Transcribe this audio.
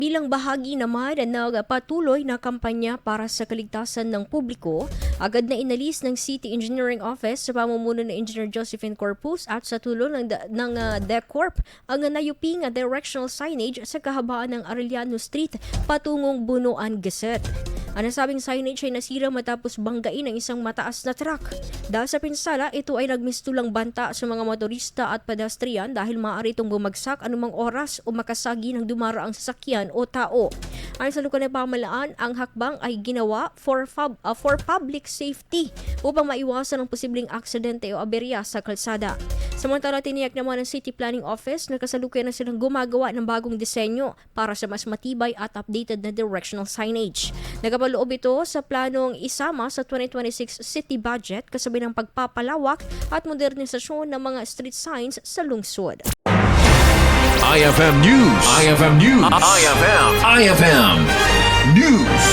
Bilang bahagi naman ng patuloy na kampanya para sa kaligtasan ng publiko, agad na inalis ng City Engineering Office sa pamumuno ni Engineer Josephine Corpus at sa tulong ng DECORP ang nayuping directional signage sa kahabaan ng Arellano Street patungong Bunuan Gazette. Ang nasabing signage ay nasira matapos banggain ng isang mataas na truck. Dahil sa pinsala, ito ay nagmistulang banta sa mga motorista at pedestrian dahil maaari itong bumagsak anumang oras o makasagi ng dumaraang sasakyan o tao. Ayon sa lokal na pamahalaan, ang hakbang ay ginawa for public safety upang maiwasan ang posibleng aksidente o aberya sa kalsada. Samantala, tiniyak naman ng City Planning Office na kasalukuyan na silang gumagawa ng bagong disenyo para sa mas matibay at updated na directional signage. Nagpaloob ito sa planong isama sa 2026 city budget kasabay ng pagpapalawak at modernisasyon ng mga street signs sa lungsod. IFM News. IFM News. IFM News.